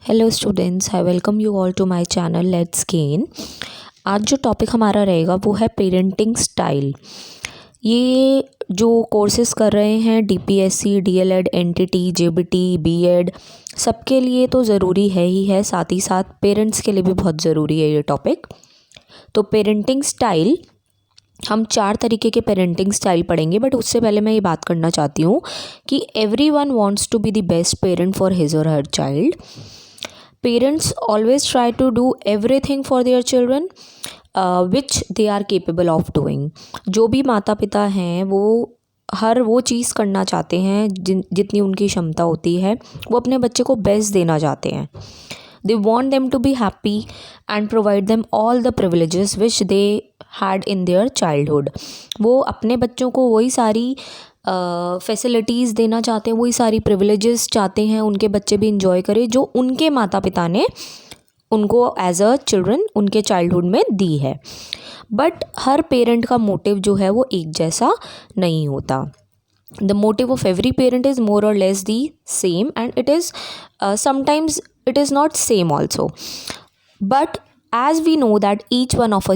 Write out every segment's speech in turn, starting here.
Hello students, I welcome you all to my channel let's gain. आज जो topic हमारा रहेगा वो है पेरेंटिंग स्टाइल। ये जो कोर्सेज़ कर रहे हैं DPSC, DElEd, NTT, JBT, BEd, सबके लिए तो ज़रूरी है ही है, साथ ही साथ पेरेंट्स के लिए भी बहुत ज़रूरी है ये टॉपिक। तो पेरेंटिंग स्टाइल, हम 4 तरीके के पेरेंटिंग स्टाइल पढ़ेंगे, बट उससे पहले मैं ये बात करना चाहती हूँ कि everyone wants to be the best parent for his और her child. Parents always try to do everything for their children which they are capable of doing। जो भी माता पिता हैं वो हर वो चीज़ करना चाहते हैं जितनी उनकी क्षमता होती है, वो अपने बच्चे को बेस्ट देना चाहते हैं। They want them to be happy and provide them all the privileges which they had in their childhood। वो अपने बच्चों को वही सारी फैसिलिटीज़ देना चाहते हैं, वही सारी प्रिविलेजेस चाहते हैं उनके बच्चे भी इंजॉय करें जो उनके माता पिता ने उनको एज अ चिल्ड्रन उनके चाइल्डहुड में दी है। बट हर पेरेंट का मोटिव जो है वो एक जैसा नहीं होता। The motive of every parent is more और less the same and it is sometimes it is not same also, but as we know that each one of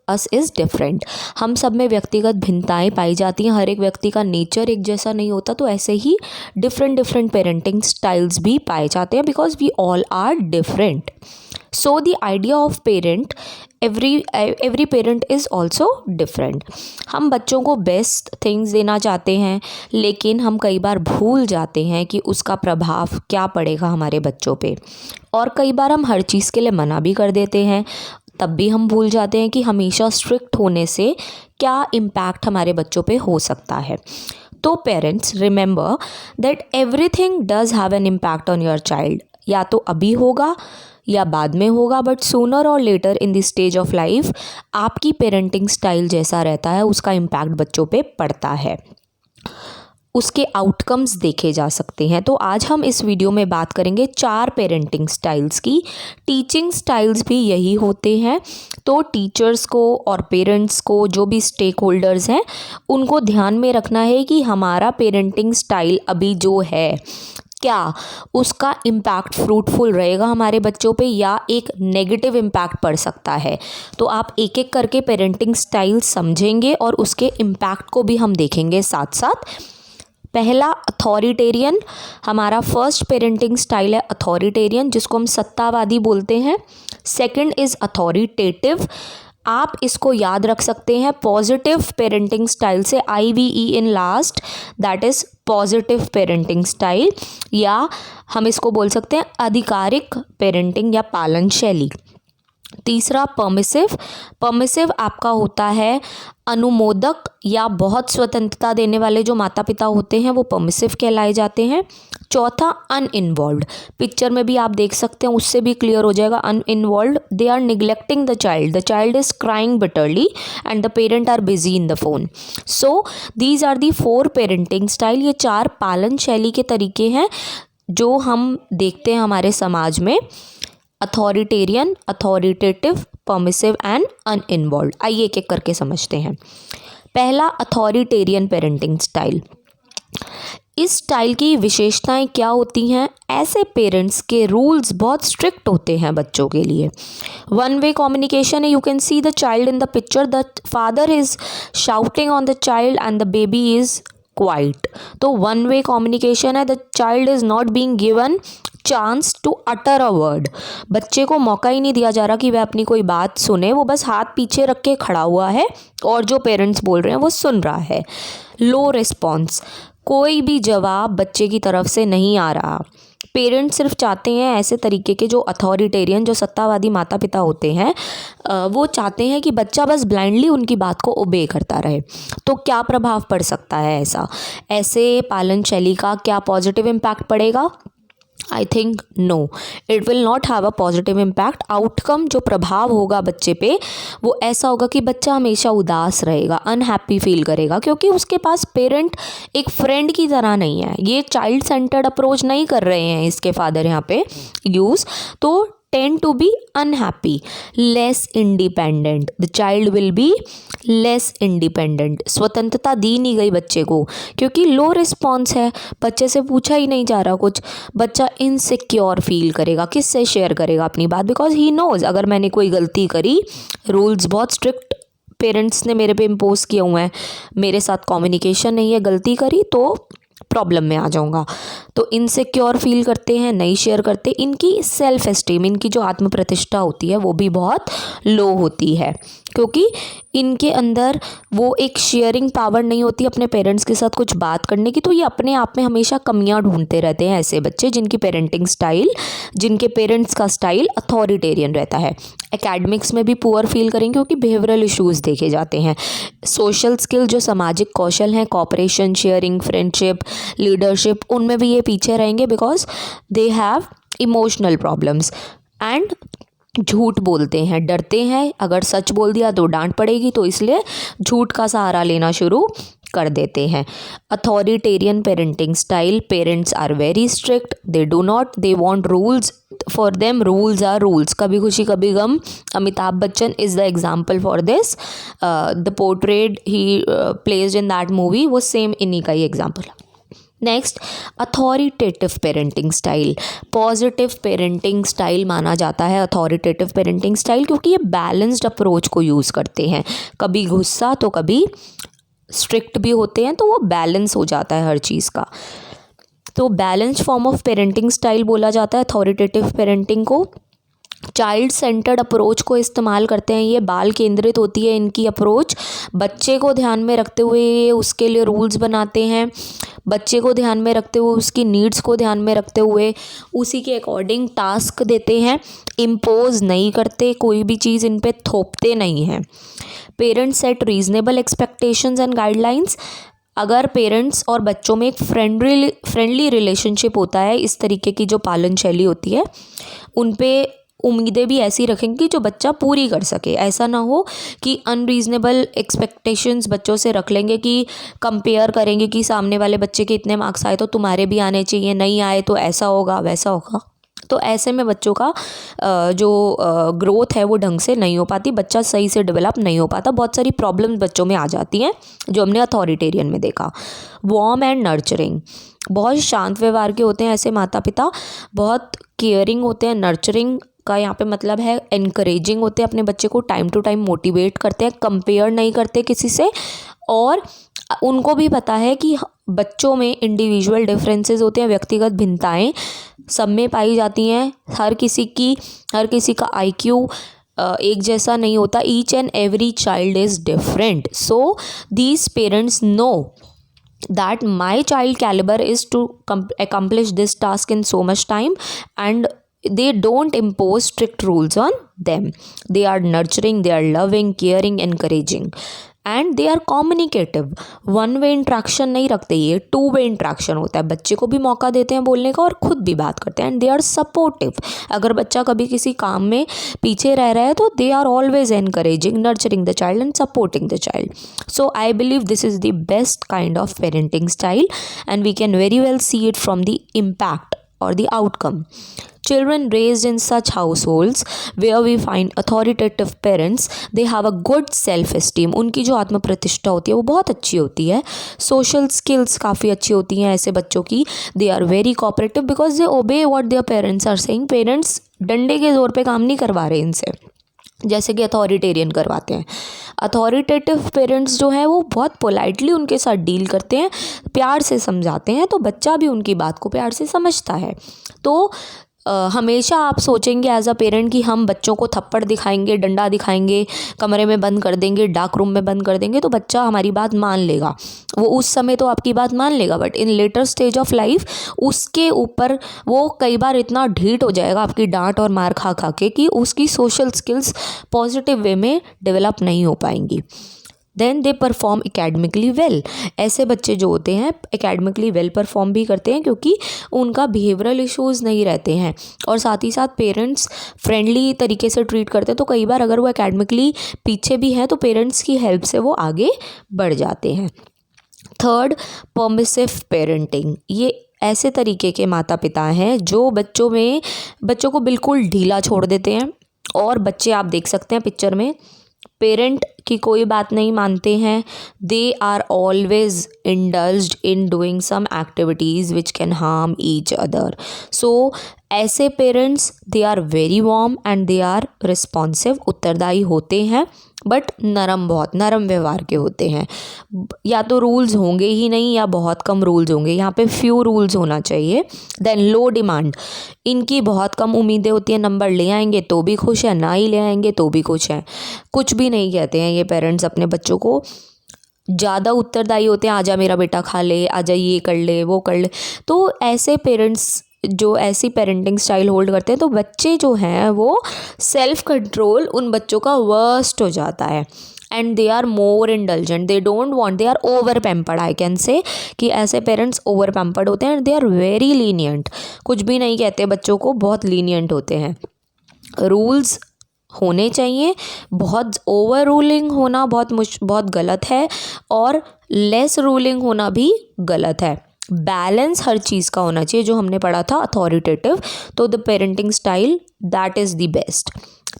us is different. हम सब में व्यक्तिगत भिन्नताएं पाई जाती हैं, हर एक व्यक्ति का नेचर एक जैसा नहीं होता, तो ऐसे ही डिफरेंट पेरेंटिंग स्टाइल्स भी पाए जाते हैं because we all are different. So the idea of parent, every parent is also different. हम बच्चों को बेस्ट थिंग्स देना चाहते हैं, लेकिन हम कई बार भूल जाते हैं कि उसका प्रभाव क्या पड़ेगा हमारे बच्चों पे, और कई बार हम हर चीज़ के लिए मना भी कर देते हैं। तब भी हम भूल जाते हैं कि हमेशा स्ट्रिक्ट होने से क्या इम्पैक्ट हमारे बच्चों पे हो सकता है। तो parents remember that everything does have an impact on your child. या तो अभी होगा या बाद में होगा, बट सूनर और later in this stage of life आपकी पेरेंटिंग स्टाइल जैसा रहता है उसका इम्पैक्ट बच्चों पे पड़ता है, उसके आउटकम्स देखे जा सकते हैं। तो आज हम इस वीडियो में बात करेंगे 4 पेरेंटिंग स्टाइल्स की। टीचिंग स्टाइल्स भी यही होते हैं, तो टीचर्स को और पेरेंट्स को, जो भी स्टेक होल्डर्स हैं, उनको ध्यान में रखना है कि हमारा पेरेंटिंग स्टाइल अभी जो है क्या उसका इम्पैक्ट फ्रूटफुल रहेगा हमारे बच्चों पे या एक नेगेटिव इम्पैक्ट पड़ सकता है। तो आप एक एक करके पेरेंटिंग स्टाइल समझेंगे और उसके इम्पैक्ट को भी हम देखेंगे साथ साथ। पहला अथॉरिटेरियन, हमारा फर्स्ट पेरेंटिंग स्टाइल है अथॉरिटेरियन, जिसको हम सत्तावादी बोलते हैं। सेकंड इज़ अथॉरिटेटिव, आप इसको याद रख सकते हैं पॉजिटिव पेरेंटिंग स्टाइल से, IVE in last, that is positive parenting style, या हम इसको बोल सकते हैं आधिकारिक पेरेंटिंग या पालन शैली। तीसरा परमिसिव आपका होता है अनुमोदक या बहुत स्वतंत्रता देने वाले जो माता पिता होते हैं वो परमिसिव कहलाए जाते हैं। चौथा अनइन्वॉल्व्ड, पिक्चर में भी आप देख सकते हैं, उससे भी क्लियर हो जाएगा। Uninvolved, they are neglecting the child is crying bitterly and the parent are busy in the phone. So these are the 4 parenting style. ये 4 पालन शैली के तरीके हैं जो हम देखते हैं हमारे समाज में, अथॉरिटेरियन, अथॉरिटेटिव, परमिसिव एंड अनइन्वॉल्व्ड। आइए एक एक करके समझते हैं। पहला अथॉरिटेरियन पेरेंटिंग स्टाइल। इस स्टाइल की विशेषताएं क्या होती हैं? ऐसे पेरेंट्स के रूल्स बहुत स्ट्रिक्ट होते हैं बच्चों के लिए। वन वे कम्युनिकेशन है, you can see the child in the picture, the father is shouting on the child and the baby is quiet. तो वन वे कम्युनिकेशन है, the child is not being given chance to utter a word. बच्चे को मौका ही नहीं दिया जा रहा कि वह अपनी कोई बात सुने, वो बस हाथ पीछे रख के खड़ा हुआ है और जो पेरेंट्स बोल रहे हैं वो सुन रहा है। लो रिस्पॉन्स, कोई भी जवाब बच्चे की तरफ से नहीं आ रहा। पेरेंट्स सिर्फ चाहते हैं, ऐसे तरीके के जो अथॉरिटेरियन, जो सत्तावादी माता पिता होते हैं, वो चाहते हैं कि बच्चा बस ब्लाइंडली उनकी बात को ओबे करता रहे। तो क्या प्रभाव पड़ सकता है ऐसे पालन शैली का? क्या पॉजिटिव इम्पैक्ट पड़ेगा? I think no, it will not have a positive impact. Outcome, जो प्रभाव होगा बच्चे पे, वो ऐसा होगा कि बच्चा हमेशा उदास रहेगा, अनहैप्पी फील करेगा, क्योंकि उसके पास पेरेंट एक फ्रेंड की तरह नहीं है। ये चाइल्ड सेंटर्ड अप्रोच नहीं कर रहे हैं इसके फादर यहाँ पे यूज़। तो tend to be unhappy, less independent. The child will be less independent. स्वतंत्रता दी नहीं गई बच्चे को क्योंकि लो रिस्पॉन्स है, बच्चे से पूछा ही नहीं जा रहा कुछ, बच्चा इनसिक्योर फील करेगा, किससे शेयर करेगा अपनी बात, बिकॉज ही नोज अगर मैंने कोई गलती करी, रूल्स बहुत स्ट्रिक्ट पेरेंट्स ने मेरे पे इम्पोज किए हुए हैं, मेरे साथ कम्युनिकेशन नहीं है, गलती करी तो प्रॉब्लम में आ जाऊंगा, तो इनसिक्योर फील करते हैं, नहीं शेयर करते, इनकी सेल्फ एस्टीम, इनकी जो आत्म प्रतिष्ठा होती है वो भी बहुत लो होती है क्योंकि इनके अंदर वो एक शेयरिंग पावर नहीं होती अपने पेरेंट्स के साथ कुछ बात करने की, तो ये अपने आप में हमेशा कमियां ढूंढते रहते हैं ऐसे बच्चे जिनकी पेरेंटिंग स्टाइल, जिनके पेरेंट्स का स्टाइल अथॉरिटेरियन रहता है। एकेडमिक्स में भी पुअर फील करेंगे क्योंकि बिहेवियरल इश्यूज देखे जाते हैं। सोशल स्किल जो सामाजिक कौशल हैं, कॉपरेशन, शेयरिंग, फ्रेंडशिप, लीडरशिप, उनमें भी ये पीछे रहेंगे because they have emotional problems. And झूठ बोलते हैं, डरते हैं, अगर सच बोल दिया तो डांट पड़ेगी, तो इसलिए झूठ का सहारा लेना शुरू कर देते हैं। Authoritarian parenting style, parents are very strict, they want rules, for them rules are rules. Kabhi Khushi Kabhi Gham, Amitabh Bachchan is the example for this, the portrait he placed in that movie वो सेम इन्हीं का ही एग्जाम्पल है। Next, authoritative parenting style, positive parenting style माना जाता है authoritative parenting style क्योंकि ये बैलेंस्ड अप्रोच को यूज़ करते हैं, कभी गुस्सा तो कभी स्ट्रिक्ट भी होते हैं, तो वो बैलेंस हो जाता है हर चीज़ का, तो balanced form of parenting style बोला जाता है अथॉरिटेटिव पेरेंटिंग को। चाइल्ड सेंटर्ड अप्रोच को इस्तेमाल करते हैं, ये बाल केंद्रित होती है इनकी अप्रोच, बच्चे को ध्यान में रखते हुए उसके लिए रूल्स बनाते हैं, बच्चे को ध्यान में रखते हुए, उसकी नीड्स को ध्यान में रखते हुए उसी के अकॉर्डिंग टास्क देते हैं, इम्पोज नहीं करते, कोई भी चीज़ इन पे थोपते नहीं हैं। Parents set reasonable expectations and guidelines, अगर पेरेंट्स और बच्चों में एक फ्रेंडली रिलेशनशिप होता है, इस तरीके की जो पालन शैली होती है, उन पे उम्मीदें भी ऐसी रखेंगे जो बच्चा पूरी कर सके। ऐसा ना हो कि अनरीजनेबल एक्सपेक्टेशंस बच्चों से रख लेंगे कि कंपेयर करेंगे कि सामने वाले बच्चे के इतने मार्क्स आए तो तुम्हारे भी आने चाहिए, नहीं आए तो ऐसा होगा वैसा होगा, तो ऐसे में बच्चों का जो ग्रोथ है वो ढंग से नहीं हो पाती, बच्चा सही से डेवलप नहीं हो पाता, बहुत सारी प्रॉब्लम्स बच्चों में आ जाती हैं जो हमने अथॉरिटेरियन में देखा। वार्म एंड नर्चरिंग, बहुत शांत व्यवहार के होते हैं ऐसे माता पिता, बहुत केयरिंग होते हैं, नर्चरिंग का यहाँ पे मतलब है एनकरेजिंग होते हैं, अपने बच्चे को टाइम टू टाइम मोटिवेट करते हैं, कंपेयर नहीं करते किसी से, और उनको भी पता है कि बच्चों में इंडिविजुअल डिफरेंसेस होते हैं, व्यक्तिगत भिन्नताएं सब में पाई जाती हैं, हर किसी का आईक्यू एक जैसा नहीं होता, each and every child is different, so these parents know that my child caliber is to accomplish this task in so much time, and they don't impose strict rules on them. They are nurturing, they are loving, caring, encouraging, and they are communicative. One way interaction नहीं रखते, ये two way interaction होता है, बच्चे को भी मौका देते हैं बोलने का और खुद भी बात करते हैं, एंड दे आर सपोर्टिव। अगर बच्चा कभी किसी काम में पीछे रह रहा है तो they are always encouraging, nurturing the child and supporting the child. So I believe this is the best kind of parenting style, and we can very well see it from the impact or the outcome. Children raised in such households where we find authoritative parents, they have a good self-esteem. उनकी जो आत्म प्रतिष्ठा होती है वो बहुत अच्छी होती है, social skills काफ़ी अच्छी होती हैं ऐसे बच्चों की, they are very cooperative because they obey what their parents are saying. Parents डंडे के ज़ोर पे काम नहीं करवा रहे इनसे, जैसे कि अथॉरिटेरियन करवाते हैं। अथॉरिटेटिव पेरेंट्स जो हैं वो बहुत पोलाइटली उनके साथ डील करते हैं, प्यार से समझाते हैं, तो बच्चा भी उनकी बात को प्यार से समझता है। तो हमेशा आप सोचेंगे एज अ पेरेंट कि हम बच्चों को थप्पड़ दिखाएंगे, डंडा दिखाएंगे, कमरे में बंद कर देंगे, डार्क रूम में बंद कर देंगे तो बच्चा हमारी बात मान लेगा, वो उस समय तो आपकी बात मान लेगा, but in later stage of life उसके ऊपर वो कई बार इतना ढीठ हो जाएगा आपकी डांट और मार खा खा के कि उसकी सोशल स्किल्स पॉजिटिव वे में डेवलप नहीं हो पाएंगी। Then they perform academically well, ऐसे बच्चे जो होते हैं एकेडमिकली वेल परफॉर्म भी करते हैं क्योंकि उनका बिहेवियरल इश्यूज़ नहीं रहते हैं, और साथ ही साथ पेरेंट्स फ्रेंडली तरीके से ट्रीट करते हैं, तो कई बार अगर वो एकेडमिकली पीछे भी हैं तो पेरेंट्स की हेल्प से वो आगे बढ़ जाते हैं। थर्ड, परमिसिव पेरेंटिंग, ये ऐसे तरीके के माता पिता हैं जो बच्चों को बिल्कुल ढीला छोड़ देते हैं, और बच्चे आप देख सकते हैं पिक्चर में पेरेंट की कोई बात नहीं मानते हैं. They are always indulged in doing some activities which can harm each other. So ऐसे parents they are very warm and they are responsive, उत्तरदायी होते हैं, बट बहुत नरम व्यवहार के होते हैं. या तो रूल्स होंगे ही नहीं या बहुत कम रूल्स होंगे. यहाँ पे फ्यू रूल्स होना चाहिए. देन लो डिमांड, इनकी बहुत कम उम्मीदें होती हैं. नंबर ले आएंगे तो भी खुश है, ना ही ले आएंगे तो भी खुश हैं. कुछ भी नहीं कहते हैं ये पेरेंट्स अपने बच्चों को. ज़्यादा उत्तरदायी होते हैं, आजा मेरा बेटा खा ले, आजा ये कर ले वो कर ले. तो ऐसे पेरेंट्स जो ऐसी पेरेंटिंग स्टाइल होल्ड करते हैं, तो बच्चे जो हैं वो सेल्फ कंट्रोल उन बच्चों का वर्स्ट हो जाता है. And they are more indulgent, they don't want, they are over pampered. I can say कि ऐसे पेरेंट्स ओवर पैम्पर्ड होते हैं. दे आर वेरी लीनियंट, कुछ भी नहीं कहते बच्चों को, बहुत लीनियंट होते हैं. रूल्स होने चाहिए, बहुत ओवर रूलिंग होना बहुत गलत है, और लेस रूलिंग होना भी गलत है. बैलेंस हर चीज़ का होना चाहिए, जो हमने पढ़ा था अथॉरिटेटिव. तो the parenting style that is the best.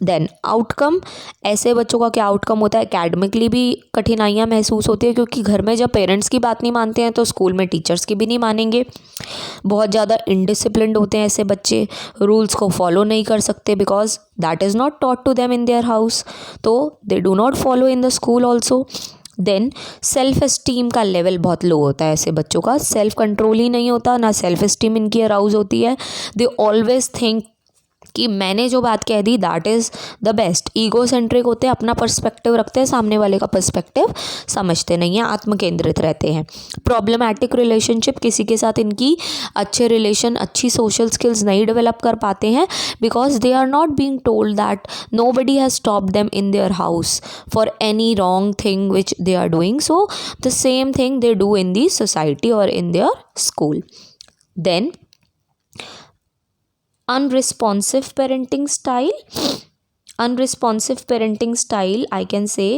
Then outcome, ऐसे बच्चों का क्या आउटकम होता है. एकेडमिकली भी कठिनाइयाँ महसूस होती है, क्योंकि घर में जब पेरेंट्स की बात नहीं मानते हैं तो स्कूल में टीचर्स की भी नहीं मानेंगे. बहुत ज़्यादा इनडिसिप्लिन्ड होते हैं ऐसे बच्चे, रूल्स को फॉलो नहीं कर सकते because that is not taught to them in their house. तो they do not follow in the school also. Then self esteem का लेवल बहुत लो होता है ऐसे बच्चों का. सेल्फ कंट्रोल ही नहीं होता, ना सेल्फ एस्टीम इनकी अराउज होती है. दे ऑलवेज थिंक कि मैंने जो बात कह दी that is the best. Ego centric होते हैं, अपना पर्सपेक्टिव रखते हैं, सामने वाले का पर्सपेक्टिव समझते नहीं हैं, आत्मकेंद्रित रहते हैं. प्रॉब्लमैटिक रिलेशनशिप, किसी के साथ इनकी अच्छे रिलेशन, अच्छी सोशल स्किल्स नहीं डेवलप कर पाते हैं, because they are not being told that nobody has stopped them in their house for any wrong thing which they are doing. So the same thing they do in the society और in their school. Then unresponsive parenting style, I can say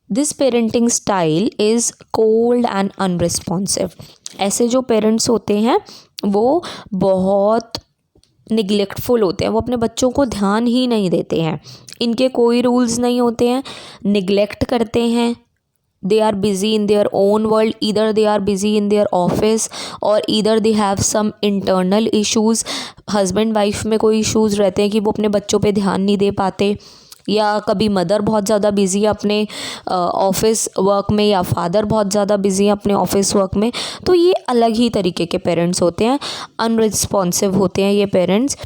this parenting style is cold and unresponsive. ऐसे जो parents होते हैं वो बहुत निगलेक्टफुल होते हैं, वो अपने बच्चों को ध्यान ही नहीं देते हैं. इनके कोई रूल्स नहीं होते हैं, निगलेक्ट करते हैं. they are busy in their own world, either they are busy in their office or either they have some internal issues. Husband wife में कोई इश्यूज़ रहते हैं कि वो अपने बच्चों पे ध्यान नहीं दे पाते, या कभी मदर बहुत ज़्यादा बिज़ी है अपने ऑफिस वर्क में, या फादर बहुत ज़्यादा बिज़ी है अपने ऑफिस वर्क में. तो ये अलग ही तरीके के पेरेंट्स होते हैं, अनरिस्पॉन्सिव होते हैं ये पेरेंट्स.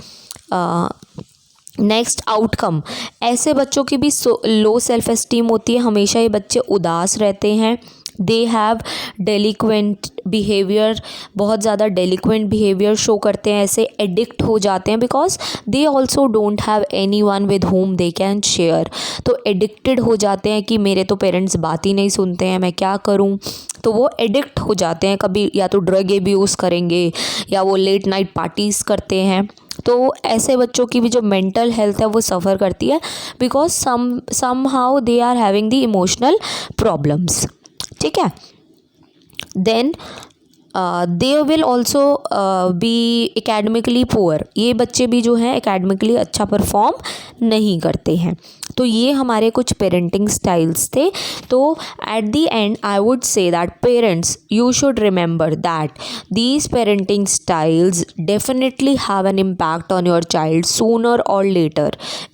नेक्स्ट आउटकम, ऐसे बच्चों की भी लो सेल्फ एस्टीम होती है, हमेशा ये बच्चे उदास रहते हैं. दे हैव डेलिक्वेंट बिहेवियर, बहुत ज़्यादा डेलिक्वेंट बिहेवियर शो करते हैं, ऐसे एडिक्ट हो जाते हैं, because they also don't have any one with home they can share. तो एडिक्टेड हो जाते हैं कि मेरे तो पेरेंट्स बात ही नहीं सुनते हैं, मैं क्या करूं. तो वो एडिक्ट हो जाते हैं, कभी या तो ड्रग एब्यूज़ करेंगे या वो लेट नाइट पार्टीज़ करते हैं. तो ऐसे बच्चों की भी जो मेंटल हेल्थ है वो सफ़र करती है, because somehow they are having the emotional problems. ठीक है. Then they will also be academically poor. ये बच्चे भी जो हैं एकेडमिकली अच्छा परफॉर्म नहीं करते हैं. तो ये हमारे कुछ पेरेंटिंग स्टाइल्स थे. तो at the and I would say that parents, you should remember that these parenting styles definitely have an impact on your child sooner or later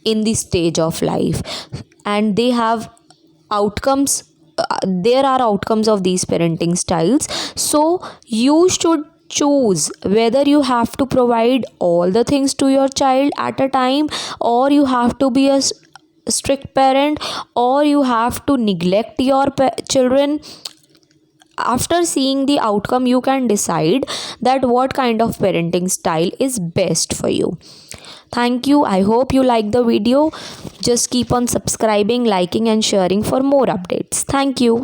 in the stage of life, and they have outcomes. There are outcomes of these parenting styles, so you should choose whether you have to provide all the things to your child at a time, or you have to be a strict parent, or you have to neglect your children. After seeing the outcome, you can decide that what kind of parenting style is best for you. Thank you. I hope you like the video. Just keep on subscribing, liking and sharing for more updates. Thank you.